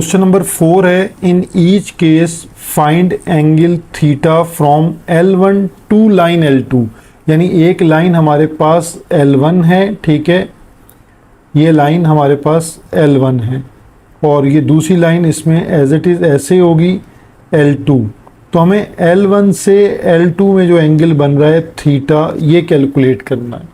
Question number 4 है, in each case find angle theta from L1 to line L2। यानी एक line हमारे पास L1 है, ठीक है, ये लाइन हमारे पास L1 है और ये दूसरी लाइन इसमें एज इट इज़ ऐसे होगी L2। तो हमें L1 से L2 में जो एंगल बन रहा है थीटा, ये कैलकुलेट करना है।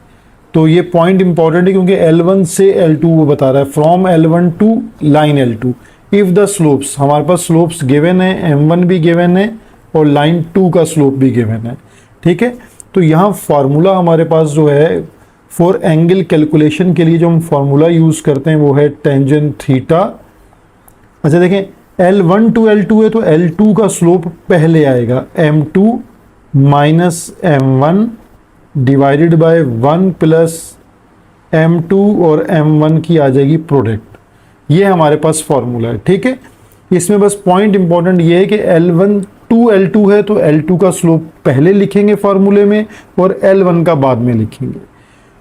तो ये पॉइंट इंपॉर्टेंट है क्योंकि L1 से L2 वो बता रहा है, from L1 to line L2। If the slopes, हमारे पास स्लोप्स गिवन है, M1 भी गिवन है और लाइन 2 का स्लोप भी गिवन है, ठीक है। तो यहाँ फार्मूला हमारे पास जो है फॉर एंगल कैलकुलेशन के लिए जो हम फार्मूला यूज़ करते हैं वो है टेंजेंट थीटा। अच्छा देखें, L1 टू L2 है तो L2 का स्लोप पहले आएगा, M2 minus M1 divided by 1 plus M2 और M1 की आ जाएगी प्रोडक्ट। ये हमारे पास फॉर्मूला है, ठीक है। इसमें बस पॉइंट इंपॉर्टेंट ये है कि L1 टू L2 है तो L2 का स्लोप पहले लिखेंगे फॉर्मूले में और L1 का बाद में लिखेंगे।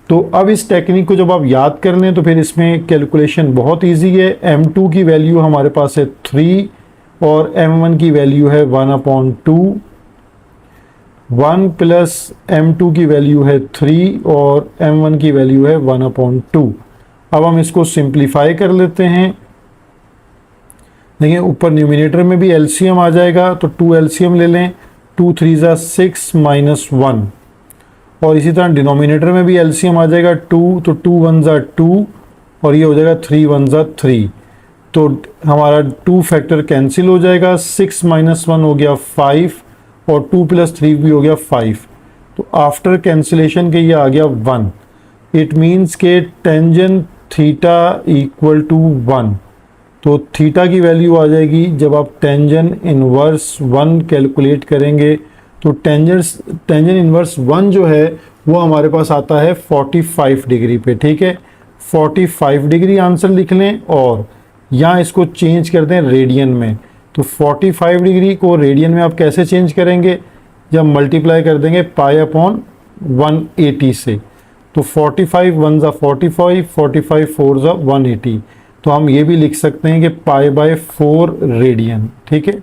तो अब इस टेक्निक को जब आप याद कर लें तो फिर इसमें कैलकुलेशन बहुत इजी है। M2 की वैल्यू हमारे पास है 3 और M1 की वैल्यू है 1/2। 1 प्लस M2 की वैल्यू है 3 और M1 की वैल्यू है 1/2। अब हम इसको सिंप्लीफाई कर लेते हैं। देखिए ऊपर न्यूमिनेटर में भी एलसीएम आ जाएगा तो 2 एलसीएम ले लें, 2 3 ज़ा 6 माइनस 1 और इसी तरह डिनोमिनेटर में भी एलसीएम आ जाएगा 2, तो 2 1 ज़ा 2 और ये हो जाएगा 3 1 ज़ा 3। तो हमारा 2 फैक्टर कैंसिल हो जाएगा, 6 माइनस 1 हो गया 5 और 2 प्लस 3 भी हो गया 5। तो आफ्टर कैंसिलेशन के ये आ गया 1। इट मीन्स के टेंजेंट थीटा इक्वल टू 1। तो थीटा की वैल्यू आ जाएगी, जब आप टेंजेंट इनवर्स 1 कैलकुलेट करेंगे तो टेंजेंट इनवर्स 1 जो है वो हमारे पास आता है 45 डिग्री पे, ठीक है। 45 डिग्री आंसर लिख लें और यहाँ इसको चेंज कर दें रेडियन में। तो 45 डिग्री को रेडियन में आप कैसे चेंज करेंगे, जब मल्टीप्लाई कर देंगे पाई अपॉन 180 से। तो 45 1 ज़ा 45, 45 4 ज़ा 180। तो हम ये भी लिख सकते हैं कि पाई बाय 4 रेडियन, ठीक है।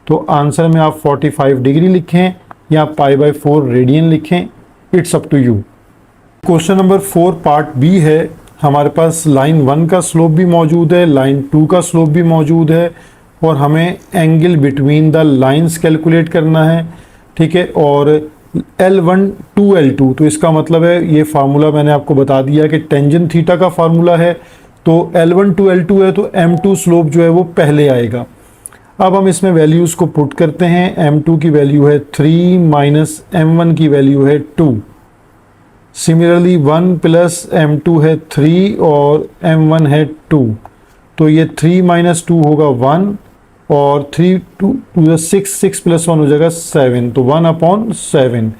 तो आंसर में आप 45 डिग्री लिखें या पाई बाय 4 रेडियन लिखें, it's up to you. Question number 4 part B है। हमारे पास लाइन 1 का स्लोप भी मौजूद है, लाइन 2 का स्लोप भी मौजूद है और हमें angle between the lines calculate करना है, ठीक है। और L1 टू L2, तो इसका मतलब है ये फार्मूला मैंने आपको बता दिया कि टेंजेंट थीटा का फार्मूला है। तो L1 टू L2 है तो M2 स्लोप जो है वो पहले आएगा। अब हम इसमें वैल्यूज़ को पुट करते हैं। M2 की वैल्यू है 3 माइनस M1 की वैल्यू है 2। सिमिलरली 1 प्लस M2 है 3 और M1 है 2। तो ये 3 माइनस 2 होगा 1 और 3 2 6, 6 प्लस 1 हो जाएगा 7। तो 1/7।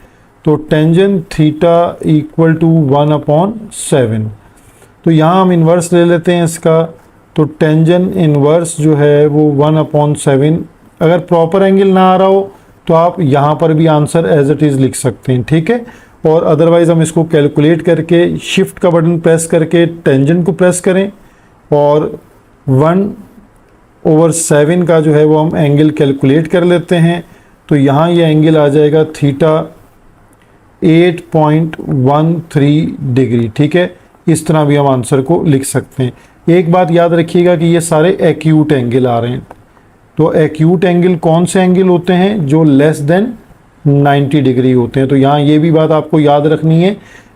तो टेंजेंट थीटा इक्वल टू 1/7। तो यहाँ हम इन्वर्स ले लेते हैं इसका। तो टेंजेंट इन्वर्स जो है वो 1/7। अगर प्रॉपर एंगल ना आ रहा हो तो आप यहाँ पर भी आंसर एज इट इज़ लिख सकते हैं, ठीक है। और अदरवाइज़ हम इसको कैलकुलेट करके शिफ्ट का बटन प्रेस करके टेंजेंट को प्रेस करें और 1/7 का जो है वो हम एंगल कैलकुलेट कर लेते हैं। तो यहाँ ये एंगल आ जाएगा थीटा 8.13 डिग्री, ठीक है। इस तरह भी हम आंसर को लिख सकते हैं। एक बात याद रखिएगा कि ये सारे एक्यूट एंगल आ रहे हैं। तो एक्यूट एंगल कौन से एंगल होते हैं, जो लेस देन 90 डिग्री होते हैं। तो यहाँ ये भी बात आपको याद रखनी है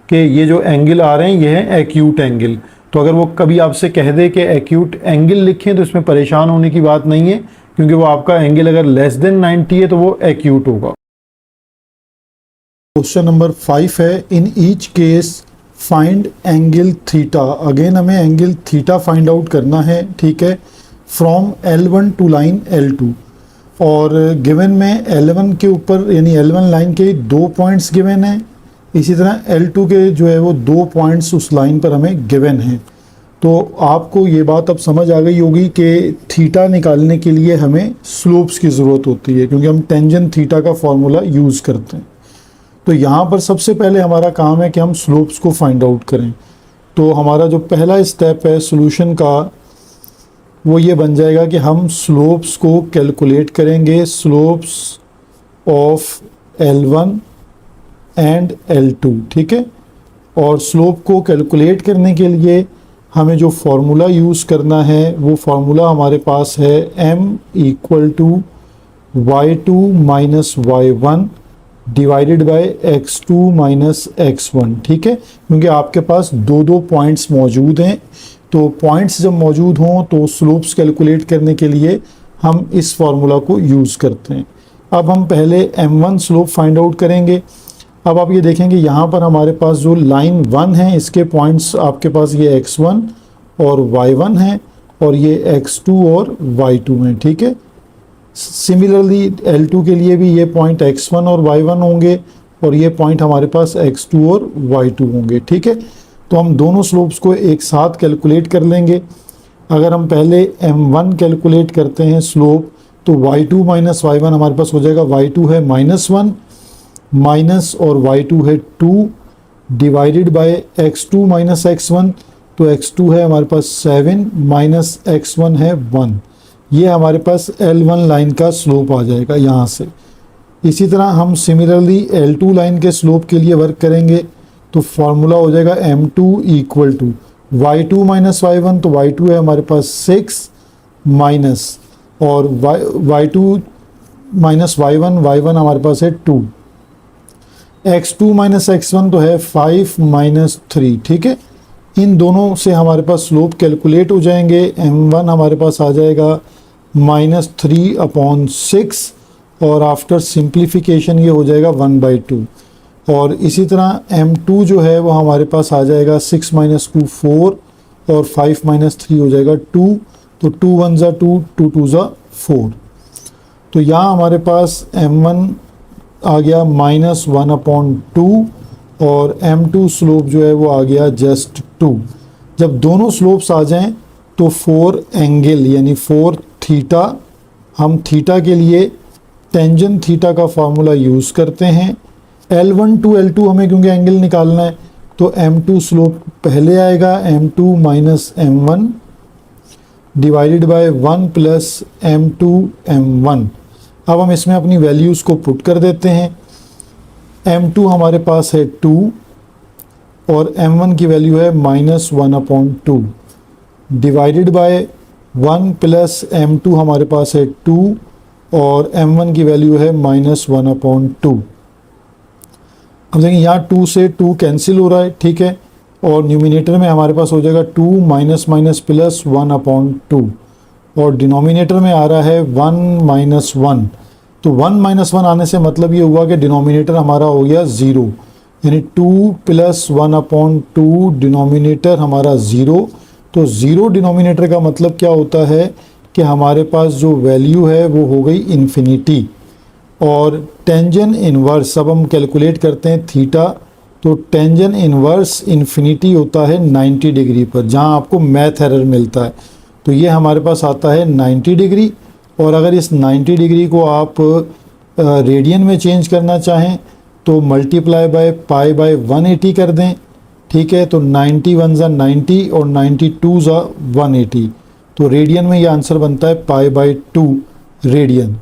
कि ये जो एंगल आ रहे हैं ये है एक्यूट एंगल। तो अगर वो कभी आपसे कह दे कि एक्यूट एंगल लिखें तो इसमें परेशान होने की बात नहीं है, क्योंकि वो आपका एंगल अगर लेस देन 90 है तो वो एक्यूट होगा। क्वेश्चन नंबर 5 है, in each case find angle theta. Again हमें एंगल थीटा फाइंड आउट करना है, ठीक है, from L1 to line L2। और गिवन में L1 के ऊपर यानी L1 लाइन के 2 पॉइंट्स गिवन हैं, इसी तरह L2 के जो है वो 2 पॉइंट्स उस लाइन पर हमें गिवन हैं। तो आपको ये बात अब समझ आ गई होगी कि थीटा निकालने के लिए हमें स्लोप्स की ज़रूरत होती है, क्योंकि हम टेंजेंट थीटा का फॉर्मूला यूज़ करते हैं। तो यहाँ पर सबसे पहले हमारा काम है कि हम स्लोप्स को फाइंड आउट करें। तो हमारा जो पहला स्टेप है सॉल्यूशन का वो ये बन जाएगा कि हम स्लोप्स को कैलकुलेट करेंगे, slopes of L1 and L2, ठीक है। और स्लोप को कैलकुलेट करने के लिए हमें जो फार्मूला यूज़ करना है वो फार्मूला हमारे पास है m equal to y2 minus y1 divided by x2 minus x1, ठीक है। क्योंकि आपके पास दो दो पॉइंट्स मौजूद हैं, तो पॉइंट्स जब मौजूद हों तो स्लोप्स कैलकुलेट करने के लिए हम इस फार्मूला को यूज़ करते हैं। अब हम पहले m1 स्लोप फाइंड आउट करेंगे। अब आप ये देखेंगे यहाँ पर हमारे पास जो लाइन 1 है इसके पॉइंट्स आपके पास ये x1 और y1 है और ये x2 और y2 हैं, ठीक है। सिमिलरली L2 के लिए भी ये पॉइंट x1 और y1 होंगे और ये पॉइंट हमारे पास x2 और y2 होंगे, ठीक है। तो हम दोनों स्लोप्स को एक साथ कैलकुलेट कर लेंगे। अगर हम पहले m1 कैलकुलेट करते हैं स्लोप, तो y2 माइनस y1 हमारे पास हो जाएगा, y2 है -1 माइनस और y2 है 2 divided by x2 minus x1, तो x2 है हमारे पास 7 माइनस x1 है 1। ये हमारे पास L1 लाइन का स्लोप आ जाएगा यहाँ से। इसी तरह हम सिमिलरली L2 लाइन के स्लोप के लिए वर्क करेंगे, तो फार्मूला हो जाएगा m2 equal to y2 minus y1, तो y2 है हमारे पास 6 माइनस और y2 माइनस y1 हमारे पास है 2, x2 माइनस x1 तो है 5 माइनस 3, ठीक है। इन दोनों से हमारे पास स्लोप कैलकुलेट हो जाएंगे। m1 हमारे पास आ जाएगा -3/6 और आफ्टर सिंप्लीफिकेशन ये हो जाएगा 1/2। और इसी तरह m2 जो है वो हमारे पास आ जाएगा 6 माइनस 2 4 और 5 माइनस 3 हो जाएगा 2, तो 2 1 ज़ा 2, 2 2 ज़ा 4। तो यहाँ हमारे पास m1 आ गया -1/2 और m2 स्लोप जो है वो आ गया जस्ट 2। जब दोनों स्लोप्स आ जाएं तो 4 एंगल यानी 4 थीटा, हम थीटा के लिए टेंजेंट थीटा का फार्मूला यूज़ करते हैं। L1 टू L2 हमें क्योंकि एंगल निकालना है, तो m2 स्लोप पहले आएगा, m2 minus m1 divided by 1 plus m2 m1। अब हम इसमें अपनी वैल्यूज़ को पुट कर देते हैं। m2 हमारे पास है 2 और m1 की वैल्यू है -1/2 डिवाइडेड बाय 1 प्लस m2 हमारे पास है 2 और m1 की वैल्यू है -1/2। अब देखिए यहाँ 2 से 2 कैंसिल हो रहा है, ठीक है। और न्यूमिनेटर में हमारे पास हो जाएगा 2 माइनस माइनस प्लस 1/2 और डिनोमिनेटर में आ रहा है 1 माइनस 1। तो 1 माइनस 1 आने से मतलब ये हुआ कि डिनोमिनेटर हमारा हो गया 0, यानी 2 प्लस 1/2 डिनोमिनेटर हमारा 0। तो 0 डिनोमिनेटर का मतलब क्या होता है कि हमारे पास जो वैल्यू है वो हो गई इन्फिनिटी। और टेंजेंट इन्वर्स अब हम कैलकुलेट करते हैं थीटा, तो टेंजेंट इन्वर्स इन्फिनिटी होता है 90 डिग्री पर, जहां आपको मैथ एरर मिलता है। तो ये हमारे पास आता है 90 डिग्री। और अगर इस 90 डिग्री को आप रेडियन में चेंज करना चाहें तो मल्टीप्लाई बाय पाई बाय 180 कर दें, ठीक है। तो 90 1 ज़ा 90 और 92 ज़ा 180, तो रेडियन में ये आंसर बनता है पाई बाय 2 रेडियन।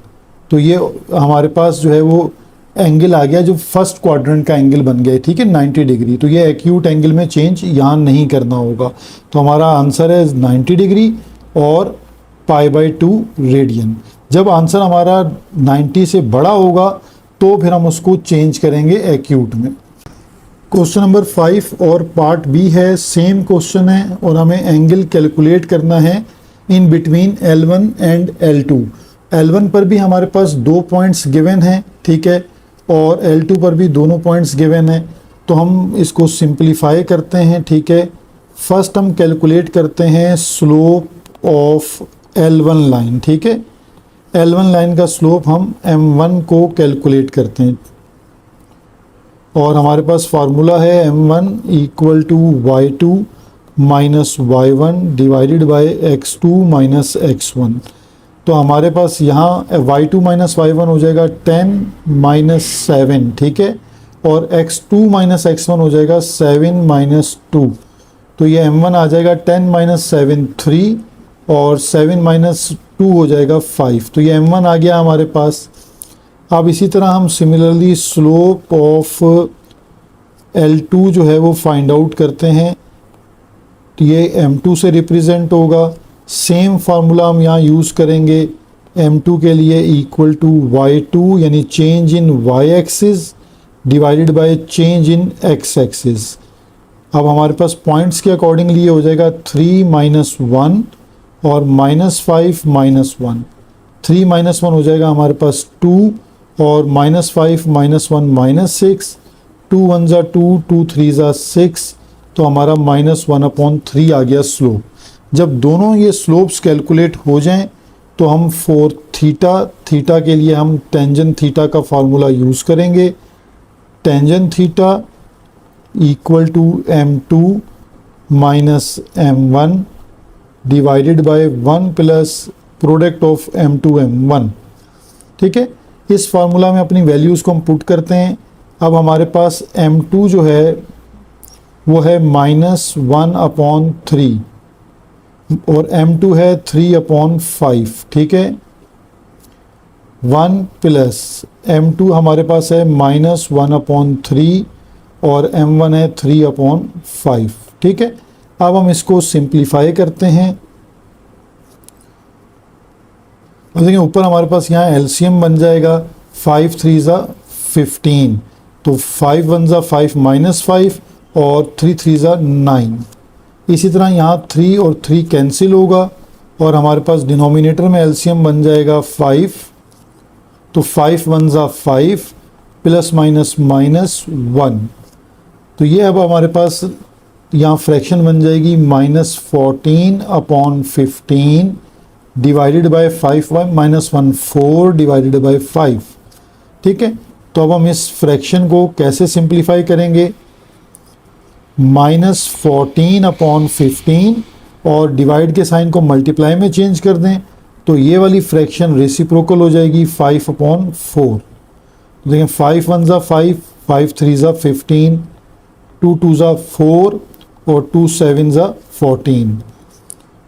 तो ये हमारे पास जो है वो एंगल आ गया जो फर्स्ट क्वाड्रेंट का एंगल बन गया, ठीक है, 90 डिग्री। तो ये एक्यूट एंगल में चेंज यहाँ नहीं करना होगा। तो हमारा आंसर है 90 डिग्री और पाई बाय 2 रेडियन। जब आंसर हमारा 90 से बड़ा होगा तो फिर हम उसको चेंज करेंगे एक्यूट में। क्वेश्चन नंबर 5 और पार्ट बी है, सेम क्वेश्चन है और हमें एंगल कैलकुलेट करना है in between L1 and L2। L1 पर भी हमारे पास 2 पॉइंट्स गिवन हैं, ठीक है, और L2 पर भी दोनों पॉइंट्स गिवन हैं। तो हम इसको सिंप्लीफाई करते हैं, ठीक है। फर्स्ट हम कैलकुलेट करते हैं स्लोप ऑफ L1 लाइन, ठीक है। L1 लाइन का स्लोप हम M1 को कैलकुलेट करते हैं और हमारे पास फार्मूला है M1 equal to y2 minus y1 divided by x2 minus x1। तो हमारे पास यहाँ y2 माइनस y1 हो जाएगा 10 माइनस 7, ठीक है, और x2 माइनस x1 हो जाएगा 7 माइनस 2। तो ये m1 आ जाएगा 10 माइनस 7 3 और 7 माइनस 2 हो जाएगा 5, तो ये m1 आ गया हमारे पास। अब इसी तरह हम सिमिलरली स्लोप ऑफ L2 जो है वो फाइंड आउट करते हैं, तो ये m2 से रिप्रेजेंट होगा। सेम फार्मूला हम यहाँ यूज़ करेंगे m2 के लिए, इक्वल टू y2 यानी change in y axis divided by change in x axis. अब हमारे पास पॉइंट्स के अकॉर्डिंगली ये हो जाएगा 3 माइनस 1 और -5 -1। 3 माइनस 1 हो जाएगा हमारे पास 2 और -5 -1 -6। 2 1 ज़ा 2, 2 3 ज़ा 6, तो हमारा -1/3 आ गया स्लोप। जब दोनों ये स्लोप्स कैलकुलेट हो जाएं तो हम फॉर थीटा के लिए हम टेंजेंट थीटा का फार्मूला यूज़ करेंगे। Tangent theta equal to m2 minus m1 divided by 1 plus product of m2 m1। ठीक है, इस फार्मूला में अपनी वैल्यूज़ को हम पुट करते हैं। अब हमारे पास m2 जो है वो है -1/3 और m2 है 3/5। ठीक है, 1 प्लस m2 हमारे पास है -1/3 और m1 है 3/5। ठीक है, अब हम इसको सिंप्लीफाई करते हैं। अब देखिए ऊपर हमारे पास यहाँ एलसीएम बन जाएगा 5 3 ज़ा 15, तो 5 1 ज़ा 5 -5 और 3 3 ज़ा 9। इसी तरह यहाँ 3 और 3 कैंसिल होगा और हमारे पास डिनोमिनेटर में एलसीएम बन जाएगा 5, तो 5 1 ज़ा 5 प्लस माइनस -1। तो ये अब हमारे पास यहाँ फ्रैक्शन बन जाएगी -14/15 डिवाइडेड बाय 5 -1 4 डिवाइडेड बाय 5। ठीक है, तो अब हम इस फ्रैक्शन को कैसे सिंप्लीफाई करेंगे, -14/15 और डिवाइड के साइन को मल्टीप्लाई में चेंज कर दें तो ये वाली फ्रैक्शन रेसिप्रोकल हो जाएगी 5/4। तो देखें 5 1 ज़ा 5, 5 3 ज़ा 15, 2 2 ज़ा 4 और 2 7 ज़ा 14।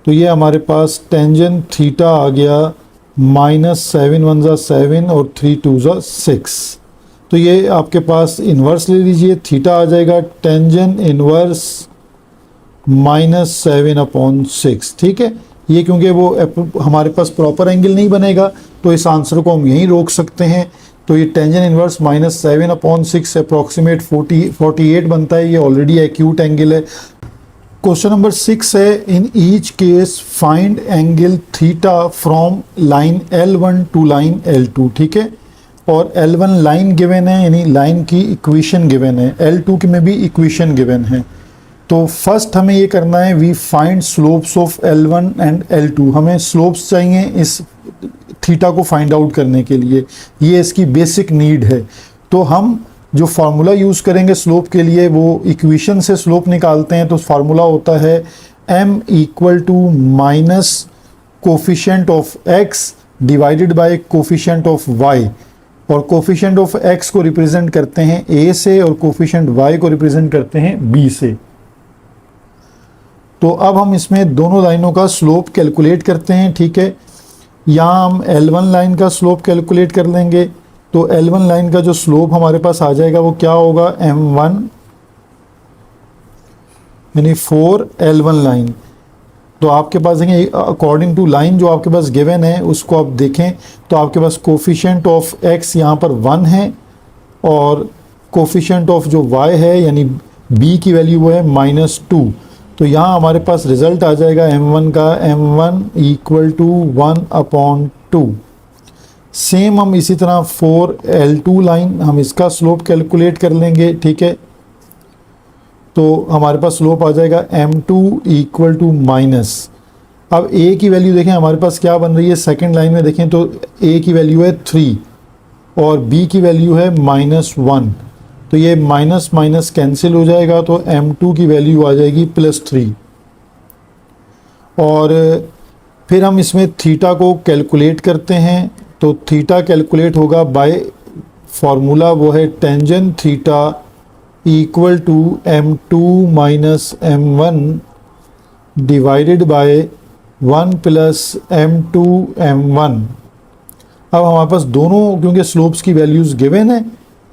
तो ये हमारे पास टेंजेंट थीटा आ गया -7 1 ज़ा 7 और 3 2 ज़ा 6। तो ये आपके पास इन्वर्स ले लीजिए, थीटा आ जाएगा टेंजेंट इन्वर्स -7/6। ठीक है, ये क्योंकि वो हमारे पास प्रॉपर एंगल नहीं बनेगा तो इस आंसर को हम यहीं रोक सकते हैं। तो ये टेंजेंट इन्वर्स -7/6 अप्रॉक्सीमेट 48 बनता है, ये ऑलरेडी एक्यूट एंगल है। क्वेश्चन नंबर 6 है, in each case find angle theta from line L1 to line L2। ठीक है, और L1 लाइन गिवन है यानी लाइन की इक्वेशन गिवन है, L2 की में भी इक्वेशन गिवन है। तो फर्स्ट हमें ये करना है, we find slopes of L1 and L2। हमें स्लोप्स चाहिए इस थीटा को फाइंड आउट करने के लिए, ये इसकी बेसिक नीड है। तो हम जो फार्मूला यूज़ करेंगे स्लोप के लिए वो इक्वेशन से स्लोप निकालते हैं। तो फार्मूला होता है m equal to minus coefficient of x divided by coefficient of y, और कोफिशिएंट ऑफ x को रिप्रेजेंट करते हैं a से और कोफिशिएंट y को रिप्रेजेंट करते हैं b से। तो अब हम इसमें दोनों लाइनों का स्लोप कैलकुलेट करते हैं। ठीक है, यहाँ हम L1 लाइन का स्लोप कैलकुलेट कर लेंगे। तो L1 लाइन का जो स्लोप हमारे पास आ जाएगा वो क्या होगा, m1 यानी 4L1 लाइन। तो आपके पास देखें अकॉर्डिंग टू लाइन जो आपके पास गिवन है उसको आप देखें तो आपके पास कोफिशिएंट ऑफ x यहाँ पर 1 है और कोफिशिएंट ऑफ जो y है यानी b की वैल्यू वो है -2। तो यहाँ हमारे पास रिजल्ट आ जाएगा m1 का, m1 इक्वल टू 1/2। सेम हम इसी तरह 4L2 लाइन हम इसका स्लोप कैलकुलेट कर लेंगे। ठीक है, तो हमारे पास स्लोप आ जाएगा m2 इक्वल टू माइनस, अब a की वैल्यू देखें हमारे पास क्या बन रही है, सेकंड लाइन में देखें तो a की वैल्यू है 3 और b की वैल्यू है -1। तो ये माइनस माइनस कैंसिल हो जाएगा तो m2 की वैल्यू आ जाएगी +3। और फिर हम इसमें थीटा को कैलकुलेट करते हैं। तो थीटा कैलकुलेट होगा बाय फार्मूला, वो है tangent theta equal to m2 minus m1 divided by 1 plus m2m1। अब हमारे पास दोनों क्योंकि स्लोप्स की वैल्यूज़ गिवन है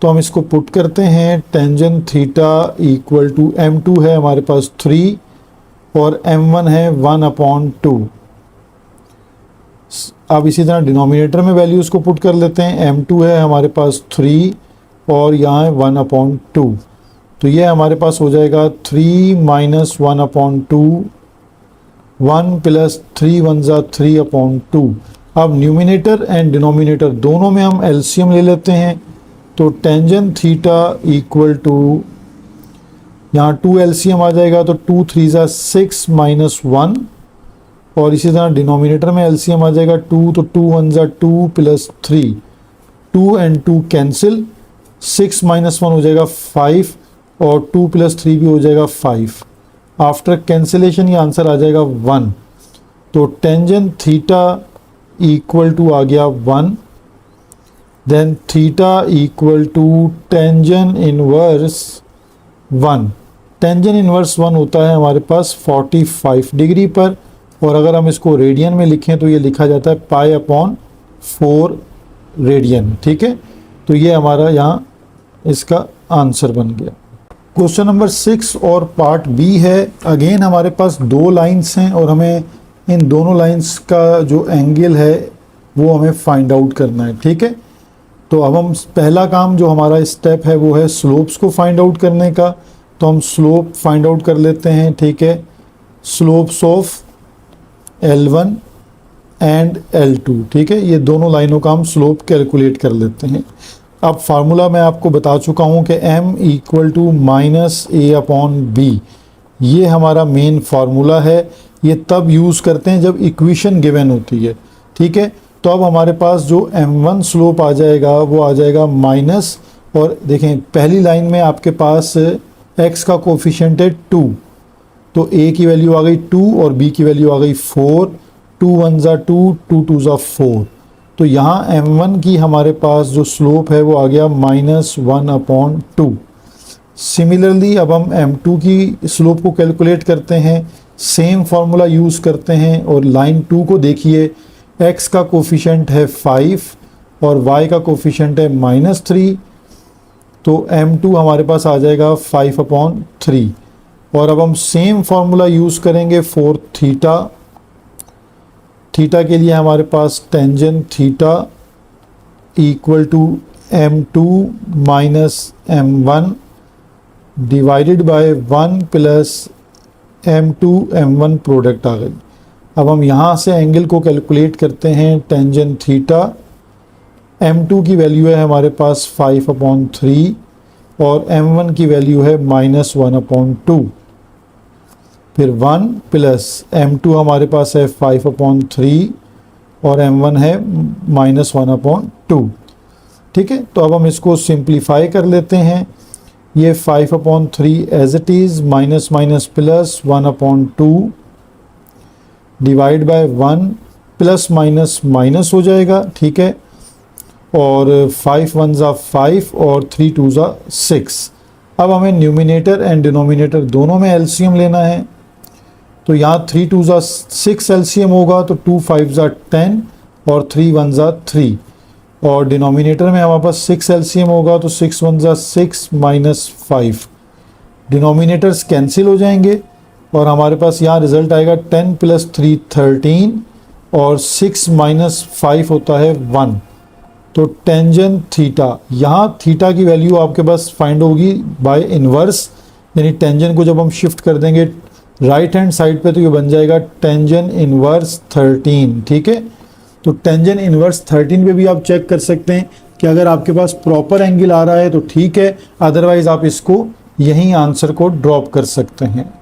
तो हम इसको पुट करते हैं। Tangent theta equal to m2 है हमारे पास 3 और m1 है 1/2। अब इसी तरह डिनोमिनेटर में वैल्यूज़ को पुट कर लेते हैं। m2 है हमारे पास 3 और यहाँ है 1/2, तो ये हमारे पास हो जाएगा 3 माइनस 1/2, 1 प्लस 3 1 ज़ा 3/2। अब न्यूमिनेटर एंड डिनोमिनेटर दोनों में हम एलसीएम ले लेते हैं, तो टेंजेंट थीटा इक्वल टू यहाँ 2 एलसीएम आ जाएगा, तो 2 3 ज़ा 6 माइनस 1, और इसी तरह डिनोमिनेटर में एलसीएम आ जाएगा 2, तो 2 1 ज़ा 2 प्लस 3, 2 एंड 2 कैंसिल, 6 माइनस 1 हो जाएगा 5 और 2 प्लस 3 भी हो जाएगा 5। आफ्टर कैंसिलेशन ये आंसर आ जाएगा 1। तो टेंजेंट थीटा इक्वल टू आ गया 1, then theta equal to tangent inverse 1। Tangent inverse 1 होता है हमारे पास 45 डिग्री पर, और अगर हम इसको रेडियन में लिखें तो ये लिखा जाता है π/4 रेडियन। ठीक है, तो ये हमारा यहाँ इसका आंसर बन गया। क्वेश्चन नंबर 6 और पार्ट बी है। अगेन हमारे पास दो लाइंस हैं और हमें इन दोनों लाइंस का जो एंगल है वो हमें फाइंड आउट करना है। ठीक है, तो अब हम पहला काम जो हमारा स्टेप है वो है स्लोप्स को फाइंड आउट करने का, तो हम स्लोप फाइंड आउट कर लेते हैं। ठीक है, slopes of L1 and L2। ठीक है, ये दोनों लाइनों का हम स्लोप कैलकुलेट कर लेते हैं। अब फार्मूला मैं आपको बता चुका हूँ कि m equal to minus a/b, ये हमारा मेन फार्मूला है। ये तब यूज़ करते हैं जब इक्वेशन गिवन होती है। ठीक है, तो अब हमारे पास जो m1 स्लोप आ जाएगा वो आ जाएगा माइनस, और देखें पहली लाइन में आपके पास x का कोफिशिएंट है 2, तो a की वैल्यू आ गई 2 और b की वैल्यू आ गई 4, 2 1 ज़ा 2, 2 2 ज़ा 4, तो यहाँ m1 की हमारे पास जो स्लोप है वो आ गया -1/2। सिमिलरली अब हम m2 की स्लोप को कैलकुलेट करते हैं, सेम फार्मूला यूज़ करते हैं, और लाइन 2 को देखिए, x का कोफिशिएंट है 5 और y का कोफिशिएंट है -3, तो m2 हमारे पास आ जाएगा 5/3। और अब हम सेम फार्मूला यूज़ करेंगे फॉर थीटा। थीटा के लिए हमारे पास tangent theta equal to m2 minus m1 divided by 1 plus m2 m1 product आ गई। अब हम यहाँ से एंगल को कैलकुलेट करते हैं। टेंजेंट थीटा, m2 की वैल्यू है हमारे पास 5/3 और m1 की वैल्यू है -1/2, फिर 1 प्लस m2 हमारे पास है 5/3 और m1 है -1/2। ठीक है, तो अब हम इसको सिंप्लीफाई कर लेते हैं। ये 5/3 as it is, minus minus plus 1/2 divide by 1, plus minus minus हो जाएगा। ठीक है, और 5 1 ज़ा 5 और 3 2 ज़ा 6। अब हमें न्यूमिनेटर एंड डिनोमिनेटर दोनों में एलसीएम लेना है, तो यहाँ 3 2 ज़ा 6 एलसीएम होगा, तो 2 5 ज़ा 10 और 3 1 ज़ा 3, और डिनोमिनेटर में हमारे पास 6 एलसीएम होगा, तो 6 1 ज़ा 6 माइनस 5। डिनोमिनेटर्स कैंसिल हो जाएंगे और हमारे पास यहाँ रिजल्ट आएगा 10 प्लस 3 13 और 6 माइनस 5 होता है 1। तो टेंजेंट थीटा, यहाँ थीटा की वैल्यू आपके पास फाइंड होगी बाय इनवर्स, यानी टेंजेंट को जब हम शिफ्ट कर देंगे राइट हैंड साइड पे तो ये बन जाएगा टेंजेंट इनवर्स 13। ठीक है, तो टेंजेंट इनवर्स 13 पे भी आप चेक कर सकते हैं कि अगर आपके पास प्रॉपर एंगल आ रहा है तो ठीक है, अदरवाइज आप इसको यहीं आंसर को ड्रॉप कर सकते हैं।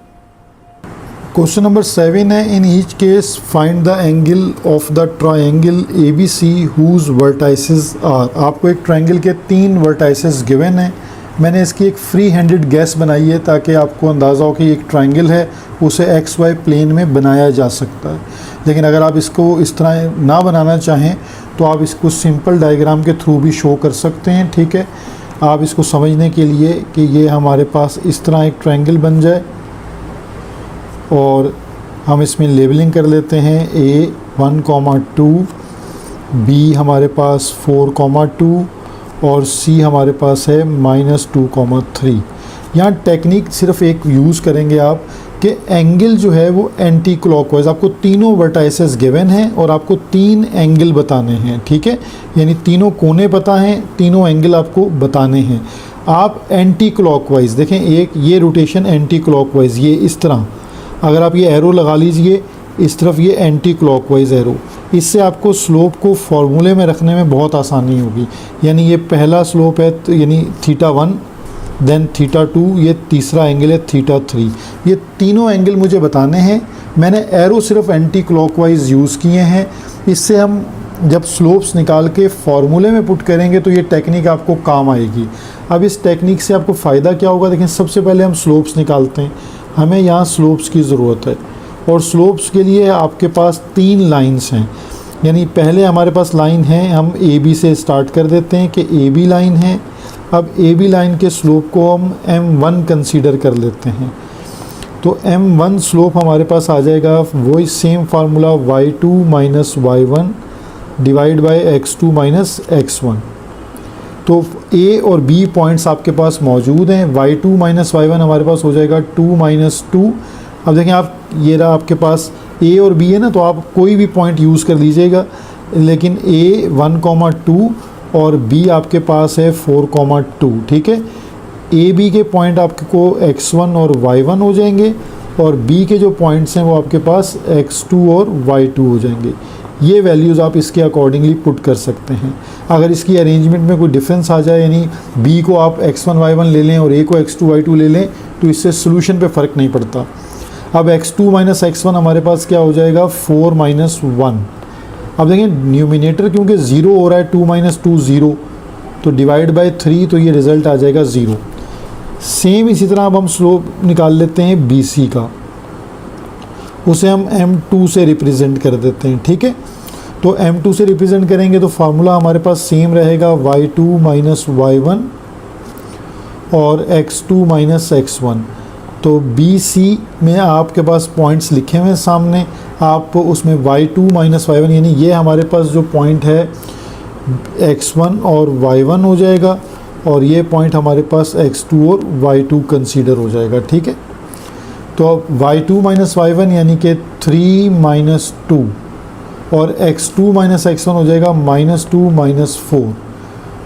क्वेश्चन नंबर 7 है, in each case find the angle of the triangle ABC whose vertices are. आपको एक ट्रायंगल के 3 वर्टाइसेस गिवन है। मैंने इसकी एक फ्री हैंडेड गैस बनाई है ताकि आपको अंदाज़ा हो कि एक ट्रायंगल है, उसे XY प्लेन में बनाया जा सकता है। लेकिन अगर आप इसको इस तरह ना बनाना चाहें तो आप इसको सिंपल डायग्राम के थ्रू भी शो कर सकते हैं। ठीक है, आप इसको समझने के लिए कि ये हमारे पास इस तरह एक ट्रायंगल बन जाए और हम इसमें लेबलिंग कर लेते हैं A 1,2, B हमारे पास 4,2 और C हमारे पास है -2,3। यहाँ टेक्निक सिर्फ एक यूज़ करेंगे आप कि एंगल जो है वो एंटी क्लॉकवाइज, आपको तीनों वर्टाइसेस गिवन हैं और आपको 3 एंगल बताने हैं, ठीक है, यानी तीनों कोने पता हैं, तीनों एंगल आपको बताने हैं। आप एंटी क्लॉकवाइज देखें, एक ये रोटेशन एंटी क्लॉकवाइज, ये इस तरह अगर आप ये एरो लगा लीजिए इस तरफ, ये एंटी क्लॉकवाइज एरो, इससे आपको स्लोप को फॉर्मूले में रखने में बहुत आसानी होगी। यानी ये पहला स्लोप है तो यानी θ1, देन θ2, ये तीसरा एंगल है θ3। ये तीनों एंगल मुझे बताने हैं। मैंने एरो सिर्फ एंटी क्लॉकवाइज यूज़ किए हैं। इससे हम जब स्लोप्स निकाल के फॉर्मूले में पुट करेंगे तो ये टेक्निक आपको काम आएगी। अब इस टेक्निक से आपको फ़ायदा क्या होगा, देखें सबसे पहले हम स्लोप्स निकालते हैं। हमें यहाँ स्लोप्स की ज़रूरत है और स्लोप्स के लिए आपके पास 3 लाइन्स हैं। यानी पहले हमारे पास लाइन है, हम ए बी से स्टार्ट कर देते हैं कि ए बी लाइन है। अब ए बी लाइन के स्लोप को हम m1 कंसीडर कर लेते हैं। तो m1 स्लोप हमारे पास आ जाएगा वही same formula y2 minus y1 divide by x2 minus x1। तो a और b पॉइंट्स आपके पास मौजूद हैं। y2 माइनस y1 हमारे पास हो जाएगा 2 माइनस 2। अब देखें आप, ये रहा आपके पास a और b है ना, तो आप कोई भी पॉइंट यूज़ कर लीजिएगा, लेकिन a 1,2 और b आपके पास है 4,2, ठीक है। ए बी के पॉइंट आपको x1 और y1 हो जाएंगे और b के जो पॉइंट्स हैं वो आपके पास x2 और y2 हो जाएंगे। ये वैल्यूज़ आप इसके अकॉर्डिंगली पुट कर सकते हैं। अगर इसकी अरेंजमेंट में कोई डिफरेंस आ जाए, यानी b को आप x1 y1 ले लें और a को x2 y2 ले लें, तो इससे सोल्यूशन पे फ़र्क नहीं पड़ता। अब x2 माइनस x1 हमारे पास क्या हो जाएगा 4 माइनस 1। अब देखें न्यूमिनेटर क्योंकि 0 हो रहा है, 2 माइनस 2 0, तो डिवाइड बाय 3, तो ये रिज़ल्ट आ जाएगा 0। सेम इसी तरह अब हम स्लोप निकाल लेते हैं BC का, उसे हम m2 से रिप्रेजेंट कर देते हैं, ठीक है। तो m2 से रिप्रेजेंट करेंगे तो फार्मूला हमारे पास सेम रहेगा y2 माइनस y1 और x2 माइनस x1। तो BC में आपके पास पॉइंट्स लिखे हुए हैं सामने, आप उसमें y2 माइनस y1 यानी ये हमारे पास जो पॉइंट है x1 और y1 हो जाएगा और ये पॉइंट हमारे पास x2 और y2 कंसीडर हो जाएगा, ठीक है। तो अब y2 माइनस y1 यानी कि 3 माइनस 2 और x2 माइनस x1 हो जाएगा -2 माइनस 4।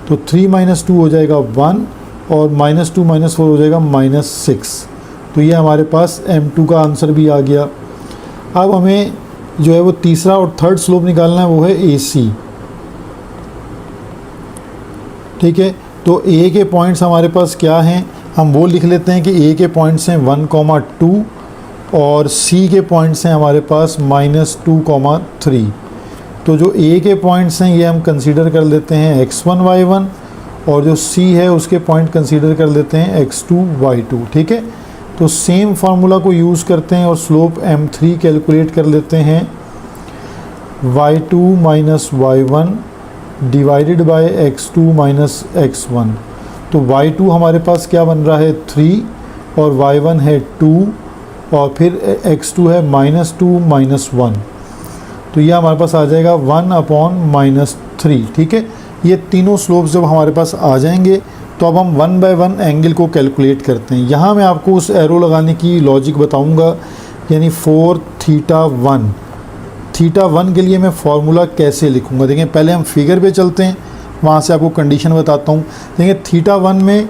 तो 3 माइनस 2 हो जाएगा 1 और -2 माइनस 4 हो जाएगा -6। तो ये हमारे पास m2 का आंसर भी आ गया। अब हमें जो है वो तीसरा और थर्ड स्लोप निकालना है, वो है AC, ठीक है। तो A के पॉइंट्स हमारे पास क्या हैं, हम वो लिख लेते हैं कि A के पॉइंट्स हैं 1,2 और C के पॉइंट्स हैं हमारे पास -2,3। तो जो A के पॉइंट्स हैं ये हम कंसीडर कर लेते हैं x1 y1 और जो C है उसके पॉइंट कंसीडर कर लेते हैं x2 y2, ठीक है। तो सेम फार्मूला को यूज़ करते हैं और स्लोप m3 कैलकुलेट कर लेते हैं y2 minus y1 divided by x2 minus x1। तो y2 हमारे पास क्या बन रहा है 3 और y1 है 2 और फिर x2 है -2 माइनस 1। तो ये हमारे पास आ जाएगा 1/-3, ठीक है। ये तीनों स्लोप्स जब हमारे पास आ जाएंगे तो अब हम 1 बाय 1 एंगल को कैलकुलेट करते हैं। यहाँ मैं आपको उस एरो लगाने की लॉजिक बताऊँगा, यानी 4θ1। θ1 के लिए मैं फार्मूला कैसे लिखूँगा, देखें पहले हम फिगर पे चलते हैं, वहाँ से आपको कंडीशन बताता हूँ। देखिए θ1 में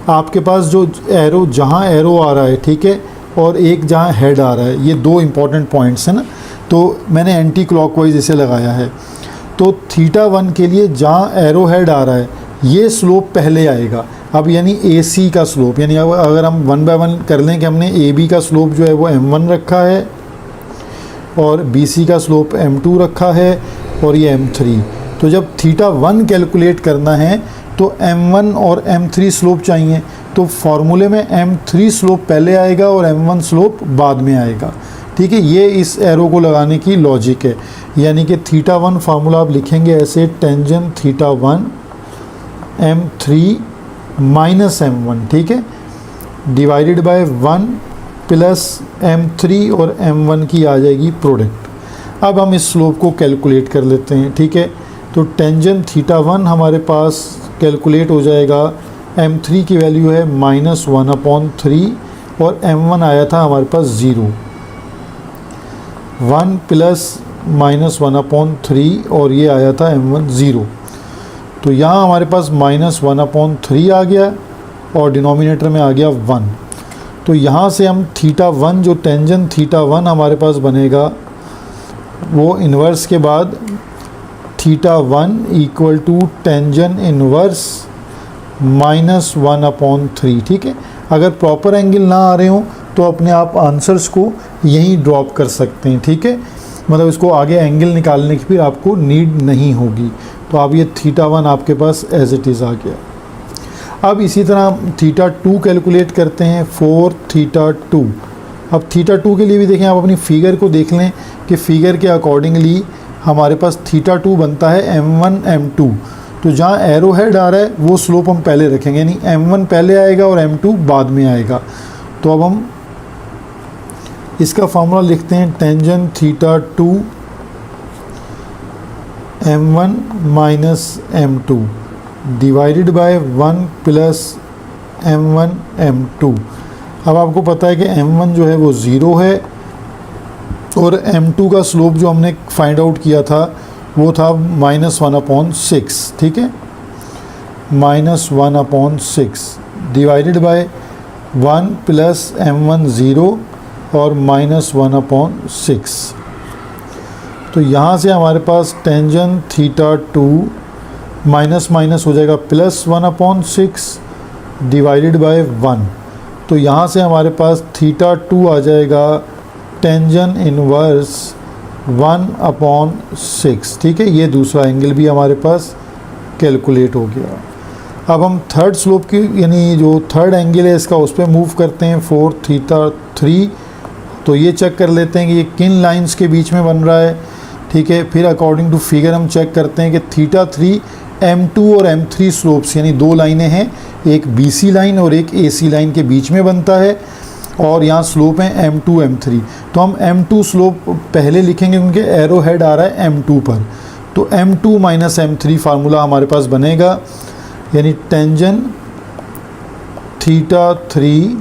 आपके पास जो एरो, जहाँ एरो आ रहा है, ठीक है, और एक जहाँ हेड आ रहा है, ये 2 इंपॉर्टेंट पॉइंट्स हैं ना, तो मैंने एंटी क्लॉकवाइज इसे लगाया है। तो θ1 के लिए जहाँ एरो हेड आ रहा है ये स्लोप पहले आएगा। अब यानी AC का स्लोप, यानी अगर हम 1 बाय 1 कर लें कि हमने AB का स्लोप जो है वो m1 रखा है और BC का स्लोप m2 रखा है और ये m3। तो जब θ1 कैलकुलेट करना है तो m1 और m3 स्लोप चाहिए, तो फार्मूले में m3 स्लोप पहले आएगा और m1 स्लोप बाद में आएगा, ठीक है। ये इस एरो को लगाने की लॉजिक है। यानी कि θ1 फार्मूला आप लिखेंगे ऐसे, टेंजेंट θ1 m3 माइनस m1, ठीक है, डिवाइडेड बाय 1 प्लस m3 और m1 की आ जाएगी प्रोडक्ट। अब हम इस स्लोप को कैलकुलेट कर लेते हैं, ठीक है। तो टेंजेंट θ1 हमारे पास कैलकुलेट हो जाएगा, m3 की वैल्यू है -1/3 और m1 आया था हमारे पास 0, 1 प्लस -1/3 और ये आया था m1 0। तो यहाँ हमारे पास -1/3 आ गया और डिनोमिनेटर में आ गया 1। तो यहाँ से हम θ1 जो टेंजेंट θ1 हमारे पास बनेगा वो इन्वर्स के बाद θ1 इक्वल टू टेंजेंट इन्वर्स -1/3, ठीक है। अगर प्रॉपर एंगल ना आ रहे हो तो अपने आप आंसर्स को यहीं ड्रॉप कर सकते हैं, ठीक है। मतलब इसको आगे एंगल निकालने की फिर आपको नीड नहीं होगी। तो अब ये θ1 आपके पास एज इट इज़ आ गया। अब इसी तरह θ2 कैलकुलेट करते हैं, 4θ2। अब θ2 के लिए भी देखें, आप अपनी फिगर को देख लें कि फिगर के अकॉर्डिंगली हमारे पास θ2 बनता है m1 m2। तो जहाँ एरो हेड आ रहा है वो स्लोप हम पहले रखेंगे, यानी m1 पहले आएगा और m2 बाद में आएगा। तो अब हम इसका फार्मूला लिखते हैं, tangent θ2 m1 minus m2 divided by 1 plus m1 m2। अब आपको पता है कि m1 जो है वो 0 है और m2 का स्लोप जो हमने फाइंड आउट किया था वो था -1/6, ठीक है, -1/6 डिवाइडेड बाय 1 प्लस m1 0 और -1/6। तो यहाँ से हमारे पास टेंजेंट θ2 माइनस माइनस हो जाएगा +1/6 डिवाइडेड बाय 1। तो यहाँ से हमारे पास θ2 आ जाएगा टेंजेंट इनवर्स 1/6, ठीक है। ये दूसरा एंगल भी हमारे पास कैलकुलेट हो गया। अब हम थर्ड स्लोप की यानी जो थर्ड एंगल है इसका उस पर मूव करते हैं, 4θ3। तो ये चेक कर लेते हैं कि ये किन लाइंस के बीच में बन रहा है, ठीक है। फिर अकॉर्डिंग टू फिगर हम चेक करते हैं कि θ3 m2 और m3 स्लोप्स यानी दो लाइनें हैं, एक BC लाइन और एक AC लाइन के बीच में बनता है और यहाँ स्लोप है m2 m3। तो हम m2 स्लोप पहले लिखेंगे क्योंकि एरो हेड आ रहा है m2 पर। तो m2 माइनस m3 फार्मूला हमारे पास बनेगा, यानी tangent θ3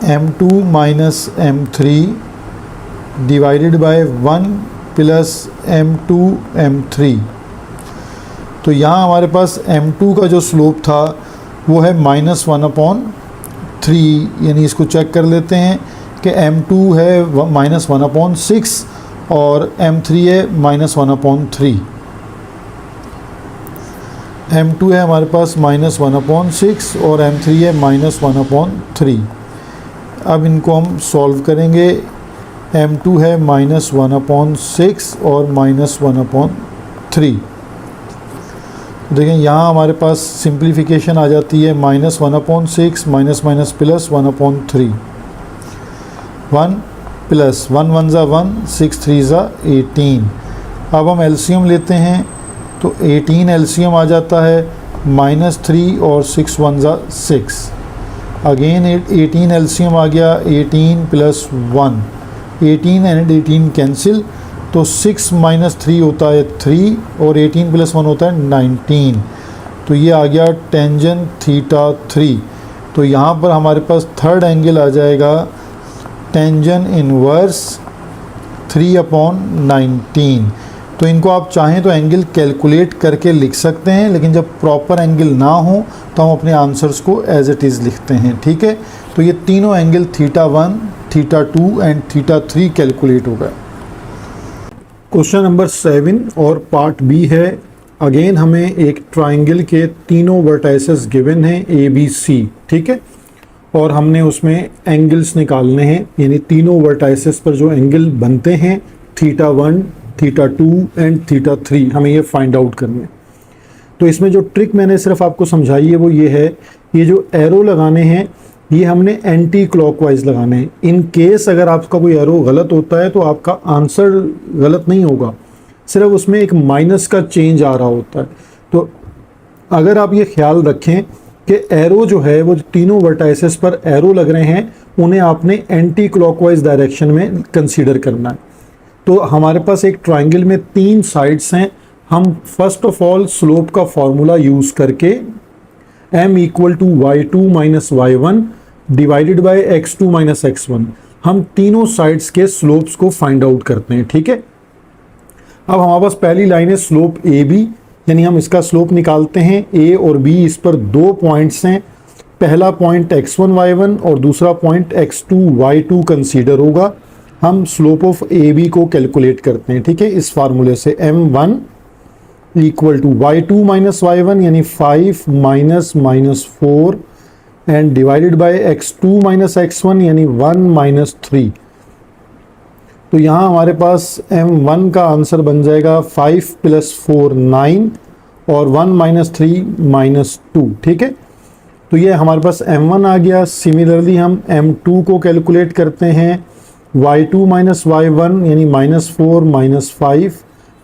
m2 minus m3 divided by 1 plus m2 m3। तो यहाँ हमारे पास m2 का जो स्लोप था वो है -1/3, यानी इसको चेक कर लेते हैं कि m2 है -1/6 और m3 है -1/3। m2 है हमारे पास -1/6 और m3 है -1/3। अब इनको हम सॉल्व करेंगे, m2 है -1/6 और -1/3। देखें यहाँ हमारे पास सिंप्लीफिकेशन आ जाती है, -1/6 माइनस माइनस प्लस 1/3, 1 प्लस 1 1 ज़ा 1, 6 3 ज़ा 18। अब हम एलसीएम लेते हैं तो 18 एलसीएम आ जाता है, -3 और 6 1 ज़ा 6। अगेन 18 एलसीएम आ गया, 18 प्लस 1, 18 एंड 18 कैंसिल, तो 6 माइनस 3 होता है 3 और 18 प्लस 1 होता है 19। तो ये आ गया टेंजेंट θ3। तो यहाँ पर हमारे पास थर्ड एंगल आ जाएगा टेंजेंट इनवर्स 3/19। तो इनको आप चाहें तो एंगल कैलकुलेट करके लिख सकते हैं, लेकिन जब प्रॉपर एंगल ना हो तो हम अपने आंसर्स को एज इट इज़ लिखते हैं, ठीक है। तो ये तीनों एंगल θ1, θ2 एंड θ3 कैलकुलेट हो गए। क्वेश्चन नंबर 7 और पार्ट बी है। अगेन हमें एक ट्राइंगल के तीनों वर्टाइसेस गिवन हैं ABC, ठीक है, और हमने उसमें एंगल्स निकालने हैं, यानी तीनों वर्टाइसेस पर जो एंगल बनते हैं θ1, θ2 एंड θ3 हमें ये फाइंड आउट करने हैं। तो इसमें जो ट्रिक मैंने सिर्फ आपको समझाई है वो ये है, ये जो एरो लगाने हैं ये हमने एंटी क्लॉकवाइज लगाने हैं। इन केस अगर आपका कोई एरो गलत होता है तो आपका आंसर गलत नहीं होगा, सिर्फ उसमें एक माइनस का चेंज आ रहा होता है। तो अगर आप ये ख्याल रखें कि एरो जो है वो तीनों वर्टाइसेस पर एरो लग रहे हैं, उन्हें आपने एंटी क्लॉकवाइज डायरेक्शन में कंसीडर करना है। तो हमारे पास एक ट्राइंगल में 3 साइड्स हैं। हम फर्स्ट ऑफ ऑल स्लोप का फॉर्मूला यूज करके m equal to y2 minus y1 divided by x2 minus x1, हम तीनों साइड्स के स्लोप्स को फाइंड आउट करते हैं। ठीक है, अब हमारे पास पहली लाइन है स्लोप ए बी, यानी हम इसका स्लोप निकालते हैं। a और b इस पर 2 पॉइंट्स हैं, पहला पॉइंट x1 y1 और दूसरा पॉइंट x2 y2 कंसीडर होगा। हम स्लोप ऑफ ए बी को कैलकुलेट करते हैं। ठीक है, इस फार्मूले से m1 equal to y2 minus y1 यानी 5 minus minus 4 and divided by x2 minus x1 यानी 1 माइनस 3। तो यहाँ हमारे पास m1 का आंसर बन जाएगा 5 प्लस 4 9 और 1 माइनस 3 माइनस 2। ठीक है, तो ये हमारे पास m1 आ गया। सिमिलरली हम m2 को कैलकुलेट करते हैं, y2 माइनस y1 यानी माइनस 4 माइनस 5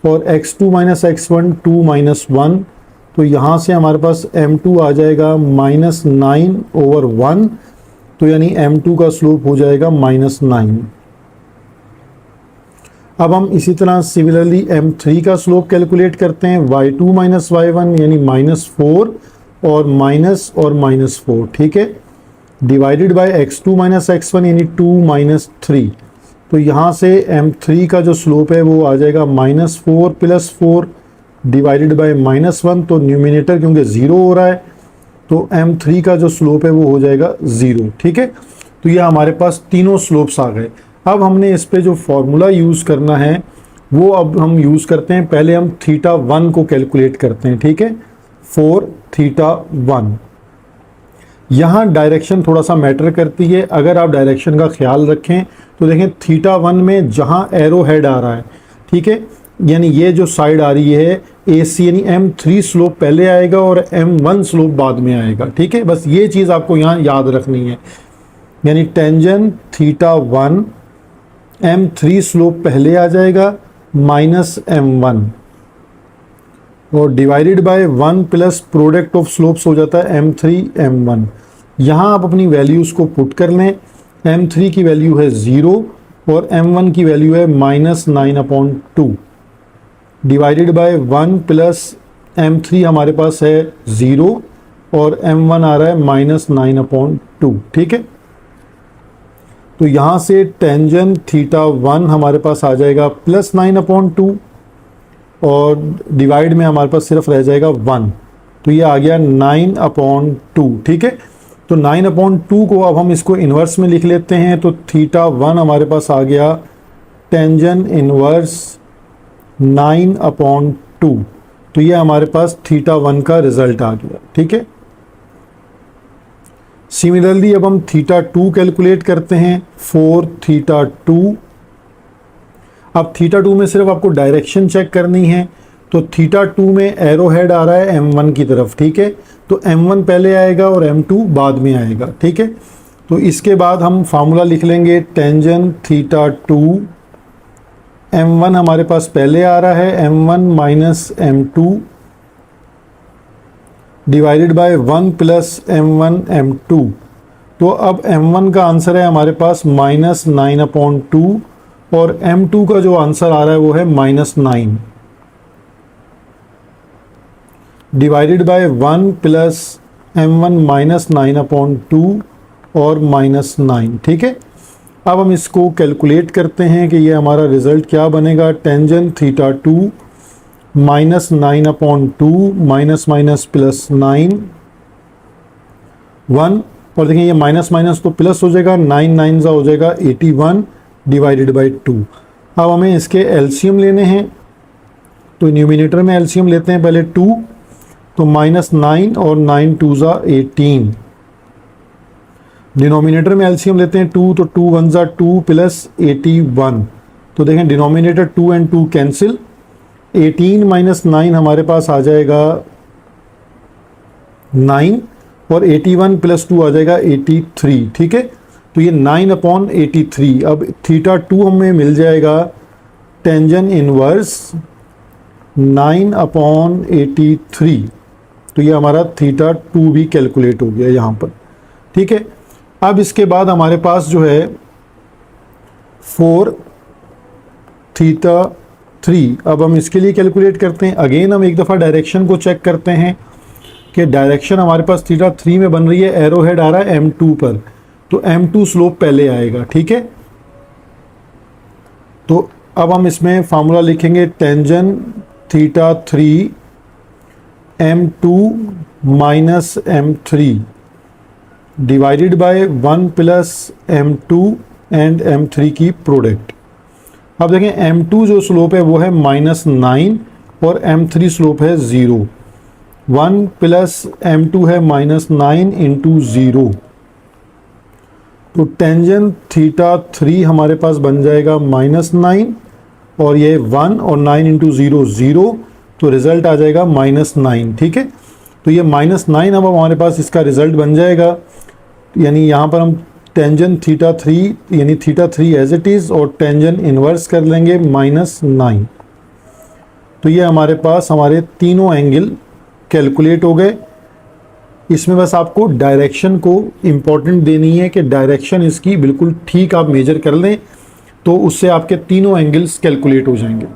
और x2 माइनस x1 2 माइनस 1। तो यहाँ से हमारे पास m2 आ जाएगा माइनस 9 ओवर 1, तो यानी m2 का स्लोप हो जाएगा माइनस 9। अब हम इसी तरह सिमिलरली m3 का स्लोप कैलकुलेट करते हैं, y2 माइनस y1 यानी माइनस 4 और माइनस 4। ठीक है, divided by x2 minus x1 यानी 2 माइनस 3। तो यहाँ से m3 का जो स्लोप है वो आ जाएगा minus 4 plus 4 divided by minus 1। तो न्यूमिनेटर क्योंकि 0 हो रहा है तो m3 का जो स्लोप है वो हो जाएगा 0। ठीक है, तो ये हमारे पास तीनों स्लोप्स आ गए। अब हमने इस पे जो फॉर्मूला यूज़ करना है वो अब हम यूज़ करते हैं। पहले हम थीटा 1 को कैलकुलेट करते हैं। ठीक है, फॉर थीटा 1 यहाँ डायरेक्शन थोड़ा सा मैटर करती है। अगर आप डायरेक्शन का ख्याल रखें तो देखें थीटा 1 में जहाँ एरो हेड आ रहा है, ठीक है, यानी ये जो साइड आ रही है AC यानी m3 स्लोप पहले आएगा और m1 स्लोप बाद में आएगा। ठीक है, बस ये चीज़ आपको यहाँ याद रखनी है, यानी टेंजेंट थीटा 1 m3 स्लोप पहले आ जाएगा माइनस m1 और divided by 1 plus product of slopes हो जाता है m3 m1। यहाँ आप अपनी वैल्यूज़ को पुट कर लें। m3 की वैल्यू है 0 और m1 की वैल्यू है minus 9/2 divided by 1 plus m3 हमारे पास है 0 और m1 आ रहा है माइनस 9/2। ठीक है, तो यहाँ से टेंजेंट थीटा 1 हमारे पास आ जाएगा प्लस 9/2 और डिवाइड में हमारे पास सिर्फ रह जाएगा 1, तो ये आ गया 9/2। ठीक है, तो 9/2 को अब हम इसको इन्वर्स में लिख लेते हैं। तो थीटा 1 हमारे पास आ गया टेंजेंट इन्वर्स 9/2। तो ये हमारे पास थीटा 1 का रिजल्ट आ गया। ठीक है, सिमिलरली अब हम थीटा 2 कैलकुलेट करते हैं, फॉर थीटा 2। अब थीटा 2 में सिर्फ आपको डायरेक्शन चेक करनी है। तो थीटा 2 में एरो हेड आ रहा है m1 की तरफ। ठीक है, तो m1 पहले आएगा और m2 बाद में आएगा। ठीक है, तो इसके बाद हम फार्मूला लिख लेंगे टेंजेंट थीटा 2, m1 हमारे पास पहले आ रहा है m1 minus m2 divided by 1 plus m1 m2। तो अब m1 का आंसर है हमारे पास माइनस 9/2 और m2 का जो आंसर आ रहा है वो है minus 9 divided by 1 plus m1 minus 9/2 और माइनस 9। ठीक है, अब हम इसको कैलकुलेट करते हैं कि ये हमारा रिजल्ट क्या बनेगा। Tangent theta 2 minus 9/2 minus minus plus 9 1 और देखें ये माइनस माइनस तो प्लस हो जाएगा, 9 9 हो जाएगा 81 डिवाइडेड बाय 2। अब हमें इसके एलसीएम लेने हैं, तो न्यूमिनेटर में एलसीएम लेते हैं पहले 2, तो माइनस 9 और 9 2 18। डिनोमिनेटर में एलसीएम लेते हैं 2, तो 2 1 2 प्लस 81। तो देखें डिनोमिनेटर 2 एंड 2 कैंसिल, 18 माइनस 9 हमारे पास आ जाएगा 9 और 81 प्लस 2 आ जाएगा 83। ठीक है, तो ये 9/83। अब थीटा 2 हमें मिल जाएगा टेंजेंट इनवर्स 9/83। तो ये हमारा थीटा 2 भी कैलकुलेट हो गया यहाँ पर, ठीक है। अब इसके बाद हमारे पास जो है 4 थीटा 3, अब हम इसके लिए कैलकुलेट करते हैं। अगेन हम एक दफ़ा डायरेक्शन को चेक करते हैं कि डायरेक्शन हमारे पास थीटा 3 में बन रही है, एरो हेड आ रहा है M2 पर, तो M2 स्लोप पहले आएगा, ठीक है। तो अब हम इसमें फार्मूला लिखेंगे tangent theta 3 M2 minus M3 divided by 1 plus M2 and M3 की प्रोडक्ट। अब देखें M2 जो स्लोप है वो है -9 और M3 स्लोप है 0। 1 प्लस M2 है -9 इंटू 0, तो टेंजेंट थीटा 3 हमारे पास बन जाएगा -9 और ये 1 और 9 इंटू 0 0, तो रिजल्ट आ जाएगा -9, ठीक है। तो ये -9 अब हमारे पास इसका रिजल्ट बन जाएगा, यानी यहाँ पर हम टेंजेंट थीटा 3 यानी थीटा 3 एज इट इज़ और टेंजेंट इन्वर्स कर लेंगे -9। तो ये हमारे पास हमारे तीनों एंगल कैलकुलेट हो गए। इसमें बस आपको डायरेक्शन को इम्पोर्टेंट देनी है कि डायरेक्शन इसकी बिल्कुल ठीक आप मेजर कर लें, तो उससे आपके तीनों एंगल्स कैलकुलेट हो जाएंगे।